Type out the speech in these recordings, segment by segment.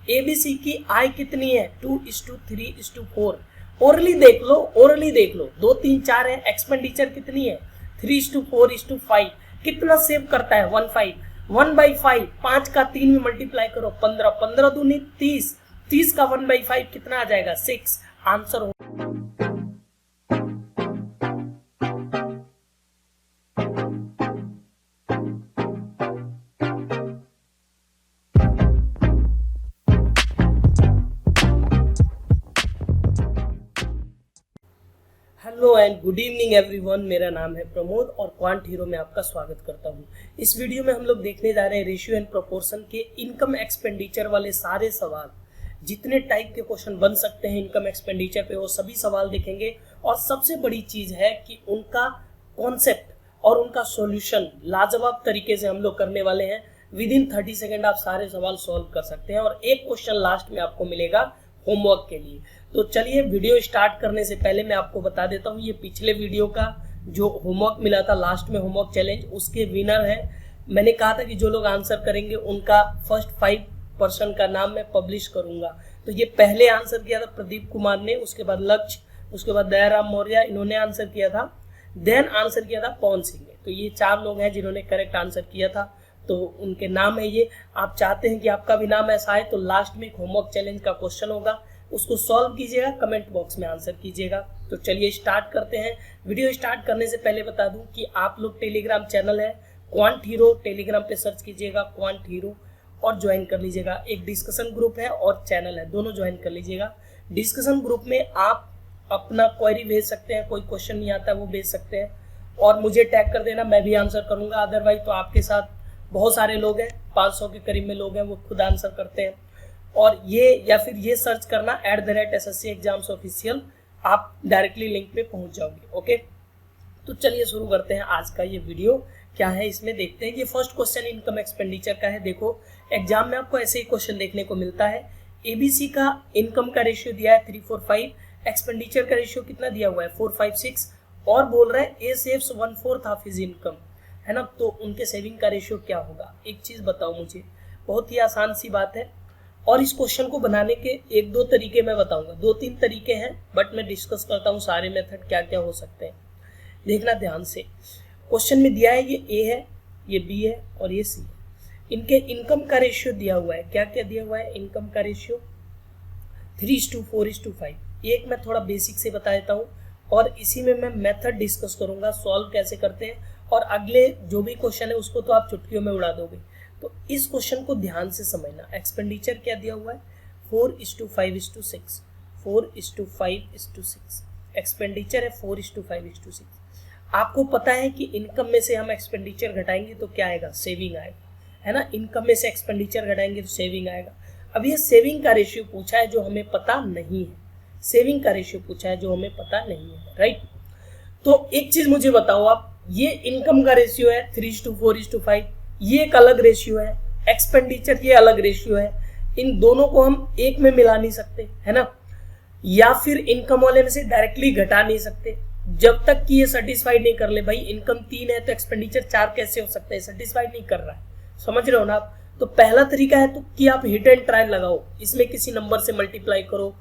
ABC की आय कितनी है 2:3:4। ओरली देख लो, ओरली देख लो, 2 3 4 है। एक्सपेंडिचर कितनी है 3:4:5। कितना सेव करता है 15। 1/5, 5 का 3 में मल्टीप्लाई करो 15, 15 दूनी 30, 30 का 1/5 कितना आ जाएगा 6। आंसर हो hello and good evening everyone, मेरा नाम है प्रमोद और क्वांट हीरो में आपका स्वागत करता हूं। इस वीडियो में हम लोग देखने जा रहे हैं रेशियो एंड प्रोपोर्शन के इनकम एक्सपेंडिचर वाले सारे सवाल। जितने टाइप के क्वेश्चन बन सकते हैं इनकम एक्सपेंडिचर पे वो सभी सवाल देखेंगे। और सबसे बड़ी चीज है कि उनका कॉन्सेप्ट और उनका सॉल्यूशन लाजवाब तरीके से हम लोग करने वाले हैं। विद इन 30 सेकेंड आप सारे सवाल सॉल्व कर सकते हैं और एक क्वेश्चन लास्ट में आपको मिलेगा होमवर्क के लिए। तो चलिए वीडियो स्टार्ट करने से पहले मैं आपको बता देता हूँ, ये पिछले वीडियो का जो होमवर्क मिला था लास्ट में होमवर्क चैलेंज, उसके विनर है। मैंने कहा था कि जो लोग आंसर करेंगे उनका फर्स्ट 5% का नाम मैं पब्लिश करूंगा। तो ये पहले आंसर किया था प्रदीप कुमार ने, उसके बाद लक्ष्य, उसके बाद दयाराम मौर्य, इन्होंने आंसर किया था। देन आंसर किया था पवन सिंह ने। तो ये 4 लोग हैं जिन्होंने करेक्ट आंसर किया था, तो उनके नाम है ये। आप चाहते हैं कि आपका भी नाम ऐसा है तो लास्ट में एक होमवर्क चैलेंज का क्वेश्चन होगा, उसको सॉल्व कीजिएगा, कमेंट बॉक्स में आंसर कीजिएगा। तो चलिए स्टार्ट करते हैं। वीडियो स्टार्ट करने से पहले बता दूं कि आप लोग टेलीग्राम चैनल है क्वांट हीरो, टेलीग्राम पे सर्च कीजिएगा क्वांट हीरो और ज्वाइन कर लीजिएगा। एक डिस्कशन ग्रुप है और चैनल है, दोनों ज्वाइन कर लीजिएगा। डिस्कशन ग्रुप में आप अपना क्वेरी भेज सकते हैं, कोई क्वेश्चन नहीं आता है वो भेज सकते हैं और मुझे टैग कर देना, मैं भी आंसर करूंगा। अदरवाइज तो आपके साथ बहुत सारे लोग हैं, 500 के करीब में लोग हैं, वो खुद आंसर करते हैं। और ये या फिर ये सर्च करना @SSC एग्जाम्स ऑफिशियल, आप डायरेक्टली लिंक पे पहुंच जाओगे। ओके, तो चलिए शुरू करते हैं आज का ये वीडियो। क्या है इसमें देखते हैं। ये फर्स्ट क्वेश्चन इनकम एक्सपेंडिचर का है। देखो एग्जाम में आपको ऐसे ही क्वेश्चन देखने को मिलता है। एबीसी का इनकम का रेशियो दिया है 345, एक्सपेंडिचर का रेशियो कितना दिया हुआ है 456 और बोल रहा है ए सेव्स 1/4 ऑफ हिज इनकम, है ना। तो उनके सेविंग का रेशियो क्या होगा। एक चीज बताओ मुझे, बहुत ही आसान सी बात है। और इस क्वेश्चन को बनाने के 1-2 तरीके मैं बताऊंगा, 2-3 तरीके हैं, बट मैं डिस्कस करता हूँ सारे मेथड क्या क्या हो सकते हैं। देखना ध्यान से। क्वेश्चन में दिया है ये ए है, ये बी है और ये सी है। इनके इनकम का रेशियो दिया हुआ है। क्या क्या दिया हुआ है इनकम का रेशियो 3:4:5। एक मैं थोड़ा बेसिक से बता देता हूँ और इसी में मैं मेथड डिस्कस करूंगा, सॉल्व कैसे करते हैं। और अगले जो भी क्वेश्चन है उसको तो आप चुटकियों में उड़ा दोगे। तो इस क्वेश्चन को ध्यान से समझना। एक्सपेंडिचर क्या दिया हुआ है 4:5:6, 4:5:6 एक्सपेंडिचर है 4:5:6। आपको पता है कि इनकम में से हम एक्सपेंडिचर घटाएंगे तो क्या आएगा, सेविंग आएगा, है ना। इनकम में से एक्सपेंडिचर घटाएंगे तो सेविंग आएगा। अब ये सेविंग का रेशियो पूछा है जो हमें पता नहीं है, सेविंग का रेशियो पूछा है जो हमें पता नहीं है, राइट। तो एक चीज मुझे बताओ आप, ये इनकम का रेशियो है 3:4:5, ये एक अलग रेशियो है, एक्सपेंडिचर ये अलग रेशियो है। इन दोनों को हम एक में मिला नहीं सकते, है ना। या फिर इनकम वाले में से डायरेक्टली घटा नहीं सकते जब तक कि ये सेटिस्फाइड नहीं कर ले। भाई इनकम 3 है तो एक्सपेंडिचर 4 कैसे हो सकता है, सेटिस्फाइड नहीं कर रहा है, समझ रहे हो ना आप। तो पहला तरीका है तो कि आप हिट एंड ट्रायल लगाओ, इसमें किसी नंबर से मल्टीप्लाई करो,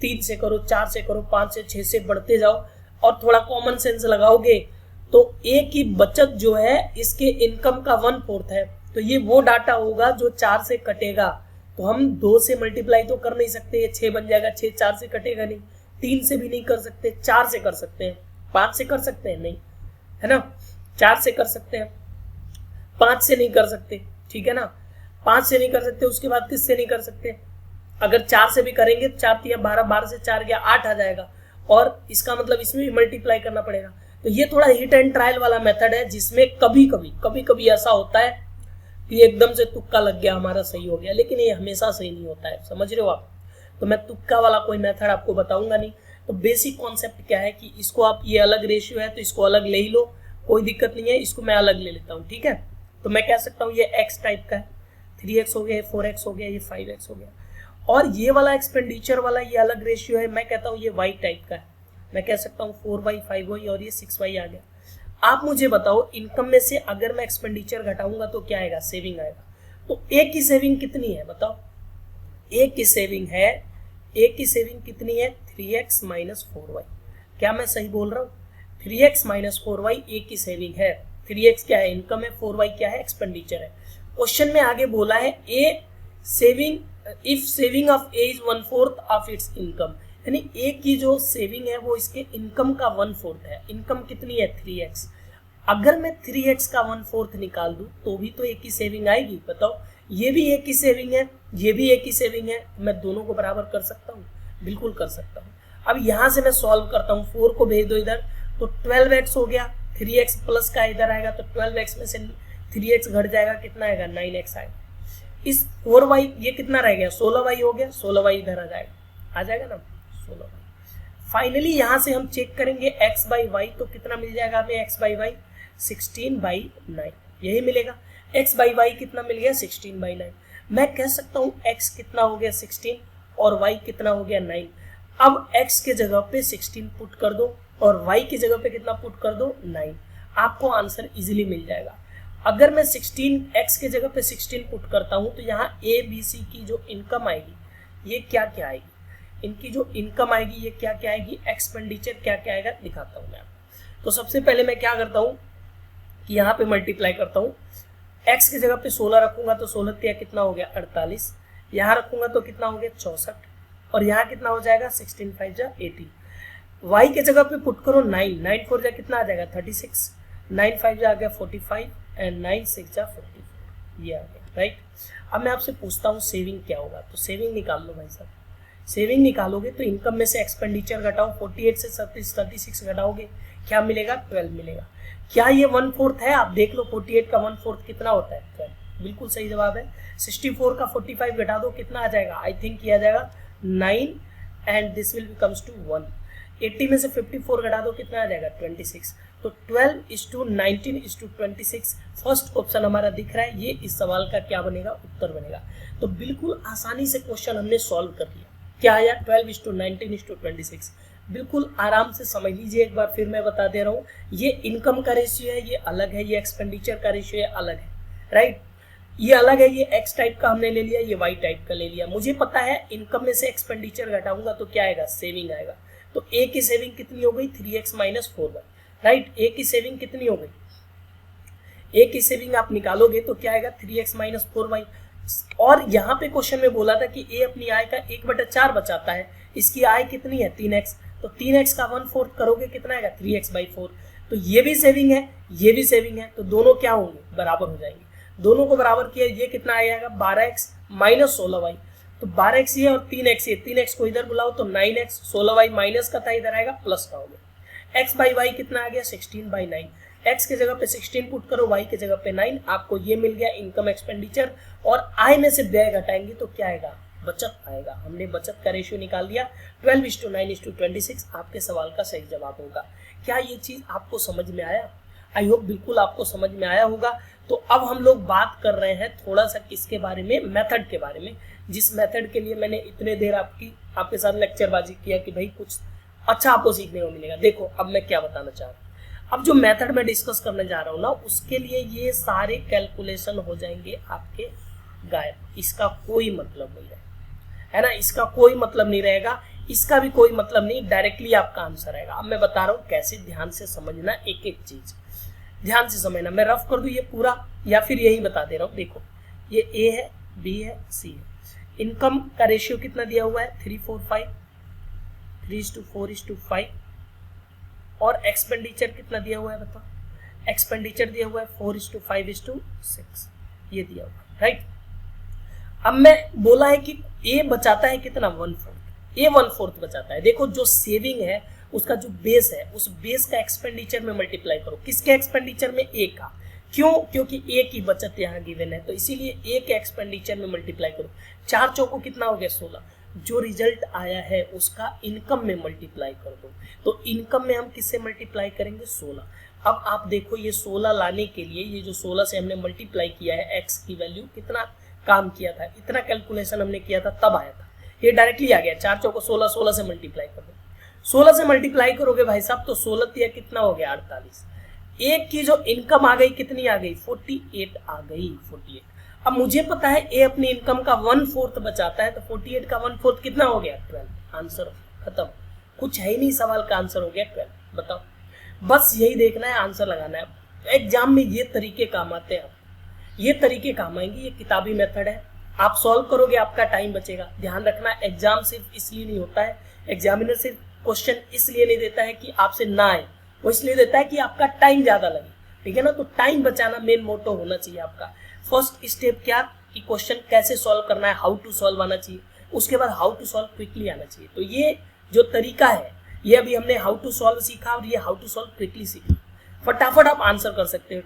3 से करो, 4 से करो, 5 से 6 से बढ़ते जाओ और थोड़ा कॉमन सेंस लगाओगे तो ए की बचत जो है इसके इनकम का 1/4 है। तो ये वो डाटा होगा जो 4 से कटेगा। तो हम 2 से मल्टीप्लाई तो कर नहीं सकते, ये 6 बन जाएगा, 6 4 से कटेगा नहीं, 3 से भी नहीं कर सकते, 4 से कर सकते हैं, 5 से कर सकते हैं नहीं, है ना, 4 से कर सकते हैं, 5 से नहीं कर सकते, ठीक है ना, 5 से नहीं कर सकते। उसके बाद किससे नहीं कर सकते, अगर 4 से भी करेंगे तो 4 × 12, 12 से 4 गया 8 आ जाएगा और इसका मतलब इसमें भी मल्टीप्लाई करना पड़ेगा। तो ये थोड़ा हिट एंड ट्रायल वाला मेथड है जिसमें कभी कभी ऐसा होता है कि एकदम से तुक्का लग गया, हमारा सही हो गया, लेकिन ये हमेशा सही नहीं होता है, समझ रहे हो आप। तो मैं तुक्का वाला कोई मेथड आपको बताऊंगा नहीं। तो बेसिक कॉन्सेप्ट क्या है कि इसको आप, ये अलग रेशियो है तो इसको अलग ले ही लो, कोई दिक्कत नहीं है, इसको मैं अलग ले लेता हूँ, ठीक है। तो मैं कह सकता हूँ ये एक्स टाइप का है, 3x हो गया, 4x हो गया, ये 5x हो गया। और ये वाला एक्सपेंडिचर वाला ये अलग रेशियो है, मैं कहता हूँ ये y टाइप का है, मैं कह सकता हूँ 4y 5y और ये 6y आ गया। आप मुझे बताओ इनकम में से अगर मैं एक्सपेंडिचर घटाऊंगा तो क्या आएगा, सेविंग आएगा। तो ए की सेविंग कितनी है बताओ, ए की सेविंग है, ए की सेविंग कितनी है 3x माइनस 4y। क्या मैं सही बोल रहा हूँ? 3x माइनस 4y ए की सेविंग है। 3x क्या है इनकम है, 4y क्या है एक्सपेंडिचर है। क्वेश्चन में आगे बोला है A saving if saving of A is 1/4 of its income, यानी ए की जो सेविंग है वो इसके इनकम का 1/4 है। इनकम कितनी है 3x। अगर मैं 3x का 1/4 निकाल दूं तो भी तो ए की सेविंग आएगी। बताओ, ये भी ए की सेविंग है, ये भी ए की सेविंग है, मैं दोनों को बराबर कर सकता हूँ? बिल्कुल कर सकता हूँ। अब यहाँ से मैं सॉल्व करता हूँ, 4 को भेज दो इधर तो 12x हो गया, 3x प्लस का इधर आएगा तो 12x में से 3x घट जाएगा, कितना आएगा 9x आएगा। इस 4y ये कितना रह गया 16y हो गया, 16y इधर आ जाएगा ना 16y। फाइनली यहाँ से हम चेक करेंगे x बाई वाई, तो कितना मिल जाएगा हमें x बाई वाई 16/9 यही मिलेगा। x बाई वाई कितना मिल गया 16/9। मैं कह सकता हूँ x कितना हो गया 16 और y कितना हो गया 9। अब x के जगह पे 16 पुट कर दो और y की जगह पे कितना पुट कर दो 9, आपको आंसर इजीली मिल जाएगा। अगर मैं 16 x के जगह पे 16 पुट करता हूँ तो यहाँ a b c की जो इनकम आएगी ये क्या क्या आएगी, इनकी जो इनकम आएगी ये क्या क्या आएगी, एक्सपेंडिचर क्या क्या आएगा दिखाता हूँ मैं आपको। तो सबसे पहले मैं क्या करता हूँ कि यहाँ पे मल्टीप्लाई करता हूँ। x की जगह पे 16 रखूंगा तो 16 तिया कितना हो गया 48, यहाँ रखूंगा तो कितना हो गया 64 और यहाँ कितना हो जाएगा 16 5 जा 80। y के जगह पे पुट करो 9, 9 4 जा कितना आ जाएगा 36, 9 5 जा आ गया 45 एंड 9 6 जा 44, ये आ गया राइट। अब मैं आपसे पूछता हूँ सेविंग क्या होगा, तो सेविंग निकाल लो भाई साहब। सेविंग निकालोगे तो इनकम में से एक्सपेंडिचर घटाओ, 48 से 36 घटाओगे क्या मिलेगा 12 मिलेगा। क्या ये 1/4 है, आप देख लो 48 का 1/4 कितना होता है 12, बिल्कुल सही जवाब है। 64 का 45 घटा दो कितना आ जाएगा, आई थिंक किया जाएगा 9 and this will becomes to 1। 80 में से 54 घटा दो कितना आ जाएगा 26। तो 12:19:26 फर्स्ट ऑप्शन हमारा दिख रहा है, ये इस सवाल का क्या बनेगा उत्तर बनेगा। तो बिल्कुल आसानी से क्वेश्चन हमने सॉल्व कर लिया। क्या आया 12:19:26, बिल्कुल आराम से समझ लीजिए। एक बार फिर मैं बता दे रहा हूँ, ये इनकम का रेशियो है ये अलग है, ये एक्सपेंडिचर का रेशियो है अलग है राइट। ये अलग है, ये एक्स टाइप का हमने ले लिया, ये वाई टाइप का ले लिया। मुझे पता है इनकम में से एक्सपेंडिचर घटाऊंगा तो क्या आएगा सेविंग आएगा। तो ए की सेविंग कितनी हो गई 3x माइनस 4y राइट। ए की सेविंग कितनी हो गई, ए की सेविंग आप निकालोगे तो क्या आएगा 3x माइनस 4y। और यहाँ पे क्वेश्चन में बोला था कि ए अपनी आय का 1/4 बचाता है, इसकी आय कितनी है 3x, तो 3x का 1/4 करोगे कितना आएगा 3x/4। तो ये भी सेविंग है ये भी सेविंग है, तो दोनों क्या होंगे बराबर हो जाएंगे। दोनों को बराबर किया, ये कितना आ जाएगा 12x माइनस 16y। तो 12x ये और 3x ये, 3x को इधर बुलाओ तो 9x, 16y माइनस का था इधर आएगा प्लस का हो गया। x बाई वाई कितना आ गया 16/9। x के जगह पे 16 पुट करो, y के जगह पे 9, आपको ये मिल गया इनकम एक्सपेंडिचर। और आय में से व्यय घटाएंगे तो क्या आएगा बचत आएगा। हमने बचत का रेशियो निकाल दिया 12:9:26 आपके सवाल का सही जवाब होगा। क्या ये चीज आपको समझ में आया? आई होप बिल्कुल आपको समझ में आया होगा। तो अब हम लोग बात कर रहे हैं थोड़ा सा किसके बारे में, मेथड के बारे में, जिस मेथड के लिए मैंने इतने देर आपके साथ लेक्चरबाजी किया कि भाई कुछ अच्छा आपको सीखने को मिलेगा। देखो अब मैं क्या बताना चाह रहा हूँ, अब जो मेथड मैं डिस्कस करने जा रहा हूँ ना उसके लिए ये सारे कैलकुलेशन हो जाएंगे आपके गायब, इसका कोई मतलब नहीं है ना, इसका कोई मतलब नहीं रहेगा, इसका भी कोई मतलब नहीं, डायरेक्टली आपका आंसर आएगा। अब मैं बता रहा हूँ कैसे, ध्यान से समझना, एक एक चीज ध्यान से समझना। मैं रफ कर दूं ये पूरा या फिर यही बता दे रहा हूँ। देखो ये ए है, बी है, सी है। इनकम का रेशियो कितना दिया हुआ है 3:4:5, 3:4:5। और एक्सपेंडिचर कितना दिया हुआ है बताओ, एक्सपेंडिचर दिया हुआ है 4:5:6, ये दिया हुआ है राइट। अब मैं बोला है कि ए बचाता है कितना 1/4, ए 1/4 बचाता है। देखो जो सेविंग है उसका जो बेस है उस बेस का एक्सपेंडिचर में मल्टीप्लाई करो, किसके एक्सपेंडिचर में ए का, क्यों, क्योंकि ए की बचत यहाँ गिवन है तो इसीलिए ए के एक्सपेंडिचर में मल्टीप्लाई करो। 4 चौको कितना हो गया 16, जो रिजल्ट आया है उसका इनकम में मल्टीप्लाई कर दो। तो इनकम में हम किससे मल्टीप्लाई करेंगे 16। अब आप देखो ये 16 लाने के लिए ये जो 16 से हमने मल्टीप्लाई किया है एक्स की वैल्यू, कितना काम किया था, इतना कैलकुलेशन हमने किया था तब आया था, ये डायरेक्टली आ गया। 4 चौको 16, 16 से मल्टीप्लाई कर दो, 16 से मल्टीप्लाई करोगे भाई साहब तो 16 तिया कितना हो गया 48। एक की जो इनकम आ गई कितनी आ गई 48 आ गई 48। अब मुझे पता है ए अपनी इनकम का 1/4 बचाता है, तो 48 का 1/4 कितना हो गया? 12। आंसर खत्म, कुछ है ही नहीं, सवाल का आंसर हो गया 12। बताओ, बस यही देखना है, आंसर लगाना है। एग्जाम में ये तरीके काम आते हैं, ये तरीके काम आएंगे, ये किताबी मेथड है। आप सॉल्व करोगे, आपका टाइम बचेगा। ध्यान रखना, एग्जाम सिर्फ इसलिए नहीं होता है, एग्जामिनर सिर्फ क्वेश्चन इसलिए नहीं देता है कि आपसे ना आए, वो इसलिए देता है कि आपका टाइम ज्यादा लगे, ठीक है ना। तो टाइम बचाना मेन मोटो होना चाहिए आपका। फर्स्ट स्टेप क्या कि क्वेश्चन कैसे सॉल्व करना है, हाउ टू सॉल्व आना चाहिए, उसके बाद हाउ टू सॉल्व क्विकली आना चाहिए। तो ये जो तरीका है, ये अभी हमने हाउ टू सॉल्व सीखा और ये हाउ टू सॉल्व क्विकली सीखा। फटाफट आप आंसर कर सकते हो।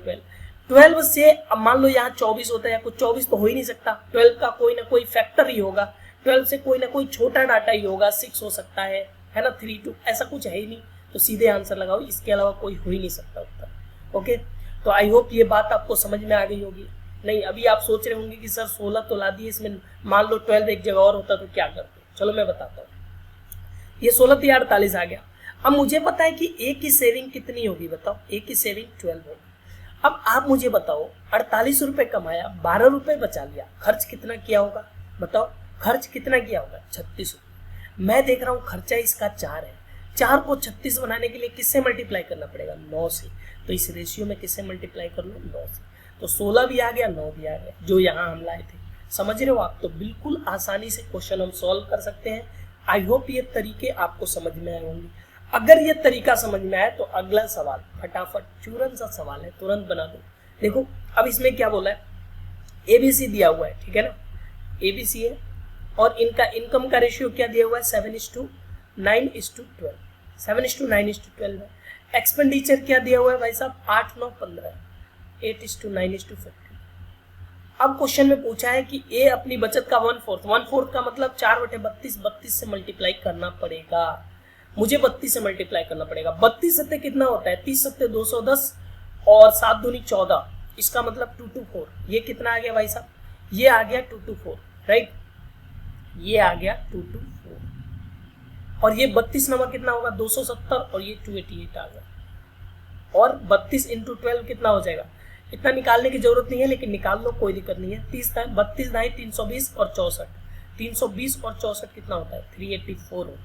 12 से अब मान लो यहाँ 24 होता है, या कुछ 24 तो हो ही नहीं सकता, 12 का कोई ना कोई फैक्टर ही होगा, 12 से कोई ना कोई छोटा डाटा ही होगा, 6 हो सकता है ना, 3 2, ऐसा कुछ है ही नहीं, तो सीधे आंसर लगाओ, इसके अलावा कोई हो ही नहीं सकता उत्तर। ओके, तो आई होप ये बात आपको समझ में आ गई होगी। नहीं, अभी आप सोच रहे होंगे कि सर 16 तो ला दिए, इसमें मान लो 12 एक जगह और होता तो क्या करते। चलो मैं बताता हूँ। ये 16 3 48 आ गया। अब मुझे पता है कि ए की सेविंग कितनी होगी, बताओ। ए की सेविंग 12 होगी। अब आप मुझे बताओ, 48 रुपए कमाया, 12 रुपए बचा लिया, खर्च कितना किया होगा, बताओ। खर्च कितना किया होगा? 36 रुपये। मैं देख रहा हूँ खर्चा इसका 4 है, 4 को 36 बनाने के लिए किससे मल्टीप्लाई करना पड़ेगा? 9 से। तो इस रेशियो में किससे मल्टीप्लाई कर लो? 9 से। तो 16 भी आ गया, 9 भी आ गया, जो यहाँ हम लाए थे। समझ रहे हो आप? तो बिल्कुल आसानी से क्वेश्चन हम सॉल्व कर सकते हैं। आई होप ये तरीके आपको समझ में आए होंगे। अगर ये तरीका समझ में आए तो अगला सवाल फटाफट चूरन सा सवाल है, तुरंत बना दो। देखो अब इसमें क्या बोला है, एबीसी दिया हुआ है, ठीक है ना, एबीसी है, और इनका इनकम का रेशियो क्या दिया हुआ है? 7:9:12, 7:9:12 है। एक्सपेंडिचर क्या दिया हुआ है भाई साहब? 8 9 15, 8:9:50। अब क्वेश्चन में पूछा है कि ए अपनी बचत का 1/4 का मतलब 4/32, 32 से मल्टीप्लाई करना पड़ेगा। मुझे 32 से मल्टीप्लाई करना पड़ेगा। 32 सत्ते कितना होता है? 30 सत्ते 210 और 7 दूनी 14, इसका मतलब 224। ये कितना आ गया भाई साहब? ये आ गया 224, राइट, ये आ गया 224। और ये 32 नंबर कितना होगा? 270, और ये 288 आ गया। और 32 × 12 कितना हो जाएगा? इतना निकालने की जरूरत नहीं है, लेकिन निकाल लो, कोई दिक्कत नहीं है। 32 दाई 320 और 64, 320 और 64 कितना होता है? 384 होता है,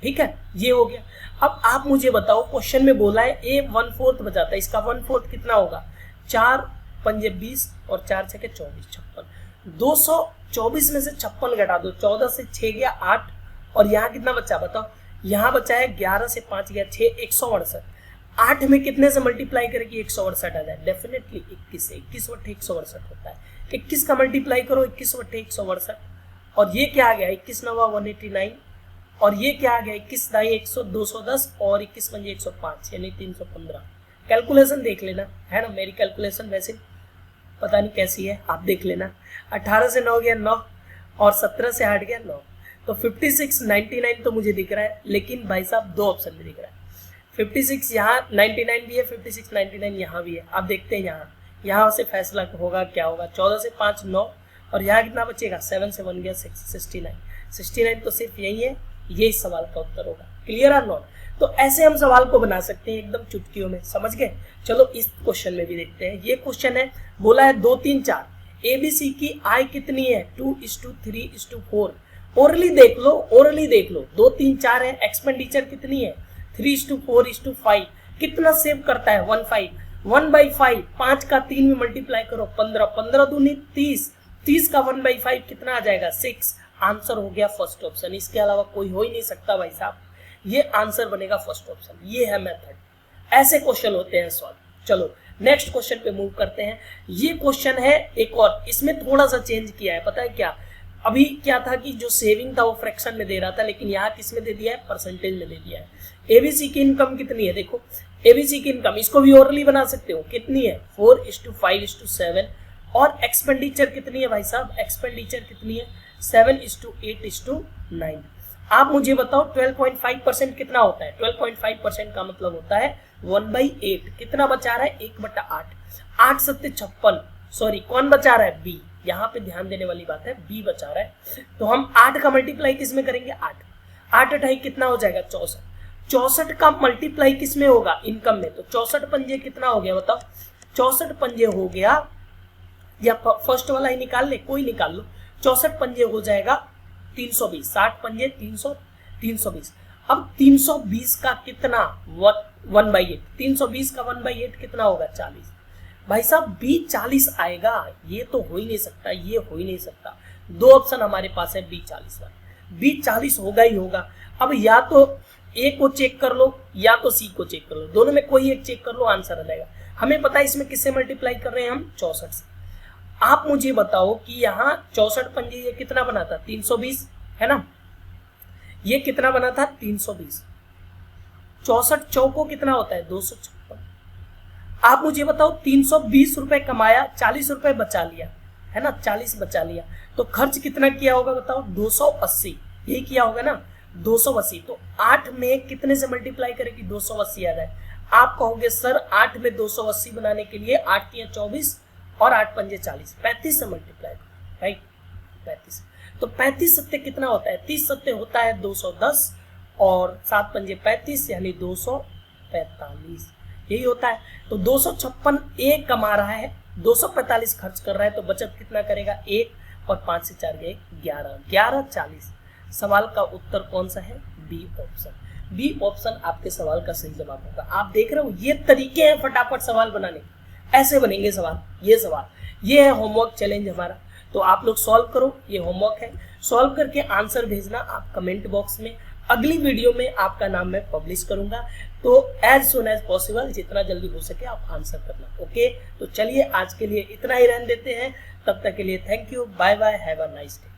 ठीक है। ये हो गया। अब आप मुझे बताओ, क्वेश्चन में बोला है ए 1/4 बचाता है, इसका 1/4 कितना होगा? 4 पंजे 20 और 4 छके 24, 56। 224 में से 56 घटा दो, 14 से 6 गया 8, और यहाँ कितना बचा बताओ? यहाँ बचा है 11 से 5 गया 6, 168। 8 में कितने से मल्टीप्लाई करेगी? 168 आ जाए, डेफिनेटली 21 से। 21/168 होता है। 21 का मल्टीप्लाई करो, 21/168, और ये क्या आ गया? 21 9 189, और ये क्या आ गया? 21 दाई 100 210 और 21 पंजे 105, यानी 315। कैलकुलेशन देख लेना, है ना, मेरी कैलकुलेशन वैसे पता नहीं कैसी है, आप देख लेना। 18 से 9 गया 9, और 17 से हट गया 9, तो 5699 तो मुझे दिख रहा है, लेकिन भाई साहब 2 ऑप्शन में दिख रहा है। 56 यहाँ 99 भी है, 5699 यहाँ भी है। आप देखते हैं यहाँ से फैसला होगा क्या होगा। 14 से 5 9, और यहाँ कितना बचेगा? 7 से 1 गया 69, 69 तो सिर्फ यही है, ये इस सवाल का उत्तर होगा। Clear or not? तो ऐसे हम सवाल को बना सकते हैं एकदम चुटकियों में, समझ गए। चलो इस क्वेश्चन में भी देखते हैं। ये क्वेश्चन है, बोला है 2 3 4 एबीसी की आय कितनी है? 2:3:4। ओरली देख लो, ओरली देख लो। 2 3 4 है, एक्सपेंडिचर कितनी है? 3:4:5। कितना सेव करता है? 15, 1/5, 5 का 3 में मल्टीप्लाई करो 15, 15 दूनी 30, 30 का 1/5 कितना आ जाएगा? 6। आंसर हो गया फर्स्ट ऑप्शन, इसके अलावा कोई हो ही नहीं सकता भाई साहब। ये आंसर बनेगा फर्स्ट ऑप्शन। ये है मेथड, ऐसे क्वेश्चन होते हैं सॉल्व। चलो नेक्स्ट क्वेश्चन पे मूव करते हैं। ये क्वेश्चन है एक और, इसमें थोड़ा सा चेंज किया है। पता है क्या? अभी क्या था कि जो सेविंग था वो फ्रैक्शन में दे रहा था, लेकिन यहाँ किस में दे दिया है? परसेंटेज में दे दिया है। एबीसी की इनकम कितनी है? देखो एबीसी की इनकम, इसको भी ओरली बना सकते हो, कितनी है? 4:5:7। और एक्सपेंडिचर कितनी है भाई साहब? एक्सपेंडिचर कितनी है? 7:8:9। आप मुझे बताओ 12.5% कितना होता है? 12.5% का मतलब होता है 1/8। कितना बचा रहा है? 1/8। 8 सत्ते 56, सॉरी कौन बचा रहा है? बी। यहाँ पे ध्यान देने वाली बात है, बी बचा रहा है। तो हम 8 का मल्टीप्लाई किस में करेंगे? 8 8 8 कितना हो जाएगा? 64। 64 का मल्टीप्लाई किस में होगा? इनकम में। तो 64 पंजे कितना हो गया बताओ? 64 पंजे हो गया या फर्स्ट वाला ही निकाल ले, कोई निकाल लो। 64 पंजे हो जाएगा 320, 60 पंजे 300, 320। अब 320 का कितना 1/8, 320 का 1/8 कितना होगा 40। भाई साहब B 40 आएगा, ये तो हो ही नहीं सकता, ये हो ही नहीं सकता। दो ऑप्शन हमारे पास है B 40 वाला, B 40 होगा ही होगा। अब या तो A को चेक कर लो या तो C को चेक कर लो, दोनों में कोई एक चेक कर लो, आंसर आ जाएगा। हमें पता है इसमें किससे मल्टीप्लाई कर रहे हैं हम, 64 से। आप मुझे बताओ कि यहाँ 64 पंजे ये कितना बना था 320, है ना, ये कितना बना था 320। 64 चौको कितना होता है 256। आप मुझे बताओ 320 रुपए कमाया, 40 रुपए बचा लिया, है ना, 40 बचा लिया, तो खर्च कितना किया होगा बताओ 280, यही किया होगा ना 280। तो 8 में कितने से मल्टीप्लाई करें कि 280 आ जाए। आप कहोगे सर 8 में 280 बनाने के लिए 8 तिया 24 और 8 पंजे 40, 35 से मल्टीप्लाई करो, राइट, 35। तो 35 सत्ते कितना होता है, 30 सत्ते होता है 210 और 7 पंजे 35 यानी 245, यही होता है। तो 256 एक कमा रहा है, 245 खर्च कर रहा है, तो बचत कितना करेगा 1 और 5 से 4 गए 11, 1140। सवाल का उत्तर कौन सा है, बी ऑप्शन। बी ऑप्शन आपके सवाल का सही जवाब होगा। आप देख रहे हो ये तरीके हैं फटाफट सवाल बनाने, ऐसे बनेंगे सवाल। ये है होमवर्क चैलेंज हमारा, तो आप लोग सॉल्व करो, ये होमवर्क है, सॉल्व करके आंसर भेजना आप कमेंट बॉक्स में। अगली वीडियो में आपका नाम मैं पब्लिश करूंगा, तो एज सुन एज पॉसिबल, जितना जल्दी हो सके आप आंसर करना। ओके, तो चलिए आज के लिए इतना ही रहने देते हैं, तब तक के लिए thank you, bye bye, have a nice day.